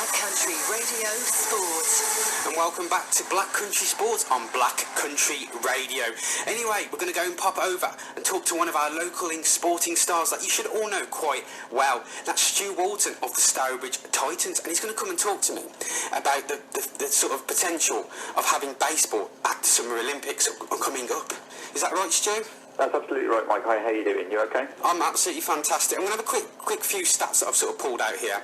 Black Country Radio Sport. And welcome back to Black Country Sports on Black Country Radio. Anyway, we're going to go and pop over and talk to one of our local sporting stars that you should all know quite well. That's Stu Walton of the Stourbridge Titans, and he's going to come and talk to me about the sort of potential of having baseball at the Summer Olympics coming up. Is that right, Stu? That's absolutely right, Mike. Hi, how are you doing? You okay? I'm absolutely fantastic. I'm going to have a quick few stats that I've sort of pulled out here.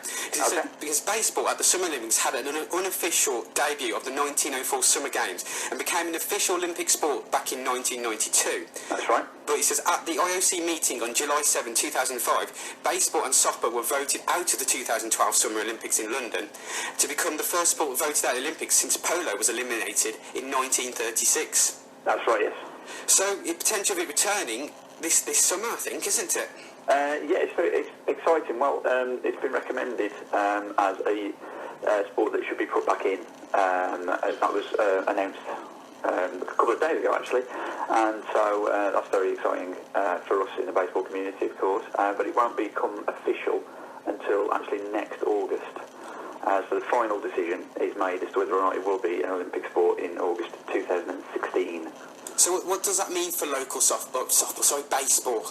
Because baseball at the Summer Olympics had an unofficial debut of the 1904 Summer Games and became an official Olympic sport back in 1992. That's right. But he says at the IOC meeting on July 7, 2005, baseball and softball were voted out of the 2012 Summer Olympics in London to become the first sport voted out of the Olympics since polo was eliminated in 1936. That's right, yes. So, the potential of it returning this summer, I think, isn't it? Yeah, it's exciting. Well, it's been recommended as a sport that should be put back in. That was announced a couple of days ago, actually. And so that's very exciting for us in the baseball community, of course. But it won't become official until actually next August. So the final decision is made as to whether or not it will be an Olympic sport in August 2016. So what does that mean for local baseball?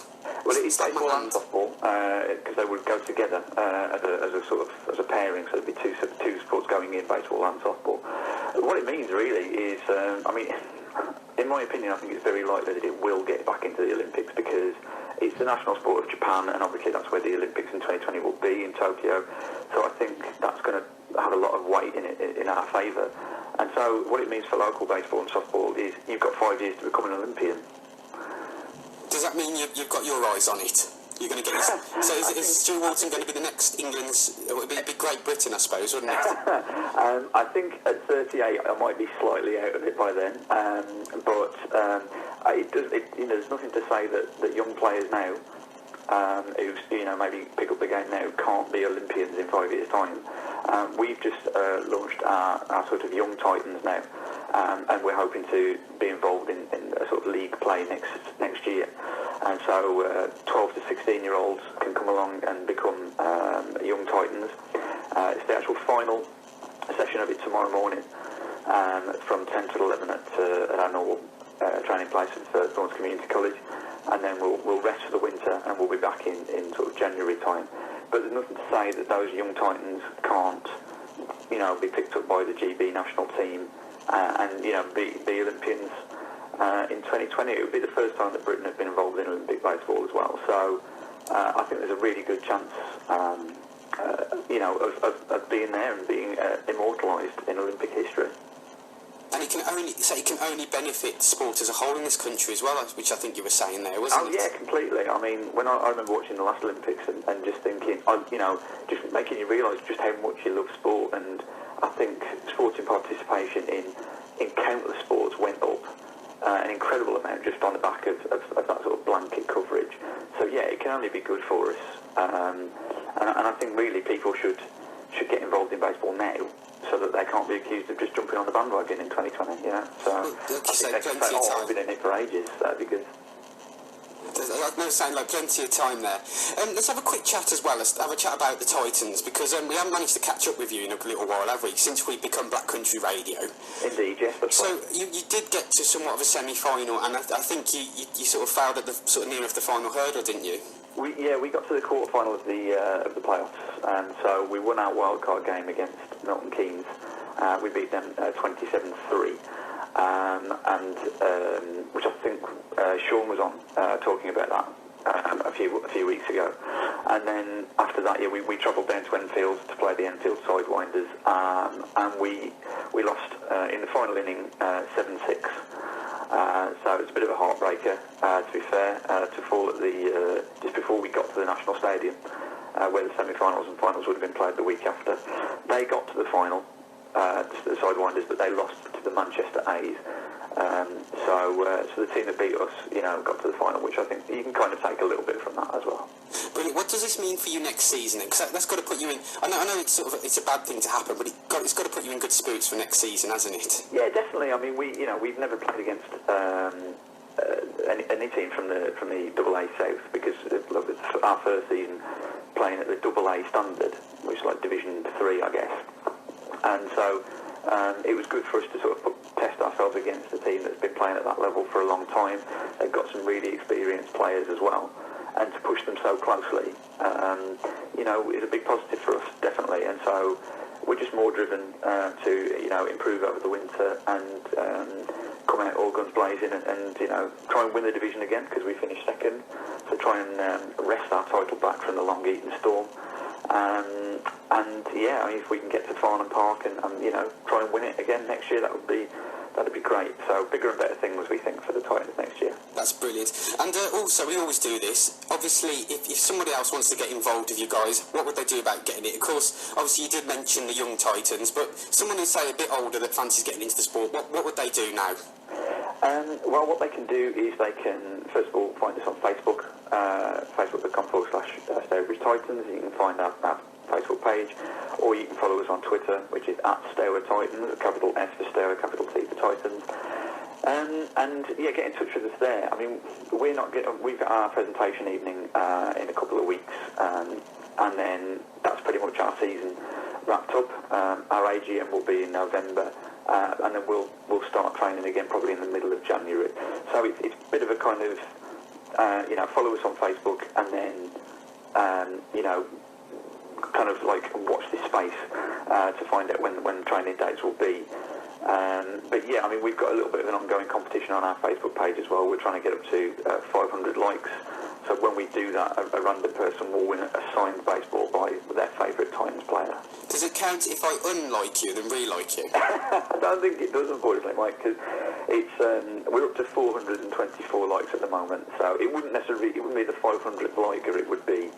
Well, it is baseball and softball because they would go together as a pairing. So there'd be two sports going in, baseball and softball. What it means really is, in my opinion, I think it's very likely that it will get back into the Olympics because it's the national sport of Japan, and obviously that's where the Olympics in 2020 will be in Tokyo. So I think that's going to have a lot of weight in our favour. And so what it means for local baseball and softball is you've got 5 years to become an Olympian. Does that mean you've got your eyes on it? You're going to get so is Stu Walton going to be the next England's? It would be Great Britain, I suppose, wouldn't it? I think at 38 I might be slightly out of it by then. There's nothing to say that young players now who maybe pick up the game now can't be Olympians in 5 years' time. We've just launched our sort of young Titans now, and we're hoping to be involved in a sort of league play next year. And so 12 to 16-year-olds can come along and become young Titans. It's the actual final session of it tomorrow morning from 10 to 11 at our normal training place at Thorns Community College. And then we'll rest for the winter and we'll be back in sort of January time. But there's nothing to say that those young Titans can't, be picked up by the GB national team and be Olympians in 2020. It would be the first time that Britain has been involved in Olympic baseball as well. So I think there's a really good chance, of being there and being immortalised in Olympic history. And it can only benefit sport as a whole in this country as well, which I think you were saying there, wasn't it? Oh yeah, completely. I mean, when I remember watching the last Olympics and just thinking, just making you realise just how much you love sport. And I think sporting participation in countless sports went up an incredible amount just on the back of that sort of blanket coverage. So yeah, it can only be good for us. And I think really people should get involved in baseball now, so that they can't be accused of just jumping on the bandwagon in 2020, So I think they can say, I've been in it for ages, that'd be good. No, sound like plenty of time there. Let's have a quick chat as well. Let's have a chat about the Titans, because we haven't managed to catch up with you in a little while, have we, since we've become Black Country Radio? Indeed, yes, that's so right. You did get to somewhat of a semi-final, and I think you sort of failed at the sort of near enough the final hurdle, didn't you? We got to the quarter-final of the playoffs, and so we won our wildcard game against Milton Keynes. We beat them 27-3, which I think Sean was on talking about that a few weeks ago. And then after that, we travelled down to Enfield to play the Enfield Sidewinders, and we lost in the final inning 7-6. So it's a bit of a heartbreaker, to be fair, to fall at just before we got to the National Stadium, where the semi-finals and finals would have been played the week after. They got to the final, the Sidewinders, but they lost to the Manchester A's. So the team that beat us, got to the final, which I think you can kind of take a little bit from that as well. Brilliant. What does this mean for you next season? Because that's got to put you in. I know it's it's a bad thing to happen, but it's got to put you in good spirits for next season, hasn't it? Yeah, definitely. I mean, we've never played against any team from the AA South, because it's our first season playing at the AA standard, which is like Division 3, I guess. And so it was good for us to sort of test ourselves against a team that's been playing at that level for a long time. They've got some really experienced players as well, and to push them so closely, is a big positive for us, definitely. And so we're just more driven to improve over the winter and come out all guns blazing and try and win the division again, because we finished second. So try and wrest our title back from the Long-Eaton Storm. If we can get to Farnham Park and try and win it again next year, that'd be great. So bigger and better things, we think, for the Titans next year. That's brilliant. And also, we always do this. Obviously, if somebody else wants to get involved with you guys, what would they do about getting it? Of course, obviously, you did mention the young Titans, but someone who's, say, a bit older that fancies getting into the sport, what would they do now? Well, what they can do is they can, first of all, find us on Facebook, facebook.com/Stourbridge Titans. You can find our Facebook page, or you can follow us on Twitter, which is @StourTitans, capital S for Stour, capital T for Titans. Get in touch with us there. I mean, we've got our presentation evening in a couple of weeks, and then that's pretty much our season wrapped up. Our AGM will be in November, and then we'll start training again probably in the middle of January. So it's a bit of a kind of follow us on Facebook, and then kind of like watch this space to find out when training dates will be. We've got a little bit of an ongoing competition on our Facebook page as well. We're trying to get up to 500 likes. So when we do that, a random person will win a signed baseball by their favourite Titans player. Does it count if I unlike you then re-like you? I don't think it does, unfortunately, Mike, because we're up to 424 likes at the moment. So it wouldn't be the 500th liker. It would be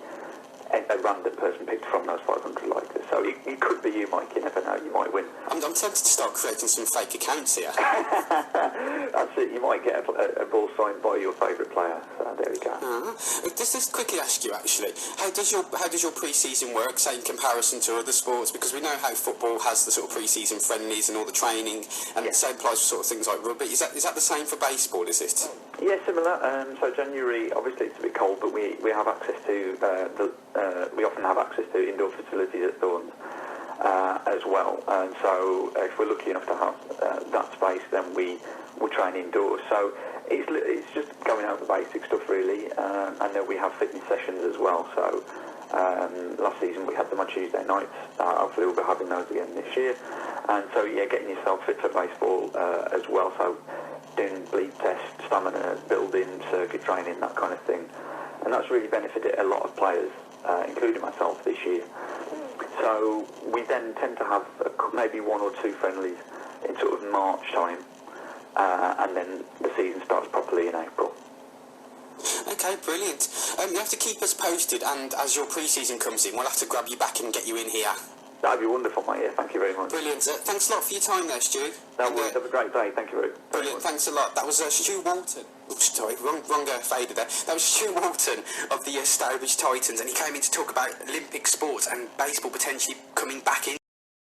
a random person picked from those 500 likers. So it could be you, Mike. You never know. You might win. I'm tempted to start creating some fake accounts here. That's it. You might get a ball signed by your favourite player. So there we go. Just quickly ask you, actually, how does your pre-season work, say, in comparison to other sports? Because we know how football has the sort of pre-season friendlies and all the training, and the same applies for sort of things like rugby. Is that the same for baseball? Is it? Yeah, similar. So January, obviously, it's a bit cold, but we have access to we often have access to indoor facilities at Thorns as well. And so if we're lucky enough to have that space, then we train indoors. So it's just going over the basic stuff, really. And then we have fitness sessions as well. So last season we had them on Tuesday nights. Hopefully we'll be having those again this year. And so, getting yourself fit for baseball as well. So doing bleed tests, stamina building, circuit training, that kind of thing. And that's really benefited a lot of players, including myself, this year. So we then tend to have maybe one or two friendlies in sort of March time, and then the season starts properly in April. Okay, brilliant. You have to keep us posted, and as your pre-season comes in, we'll have to grab you back and get you in here. That'd be wonderful, mate. Yeah, thank you very much. Brilliant. Thanks a lot for your time there, Stu. Have a great day. Thank you very much. Brilliant. Thanks a lot. That was Stu Walton. Oh, sorry, wrong fader there. That was Stu Walton of the Stourbridge Titans, and he came in to talk about Olympic sports and baseball potentially coming back in.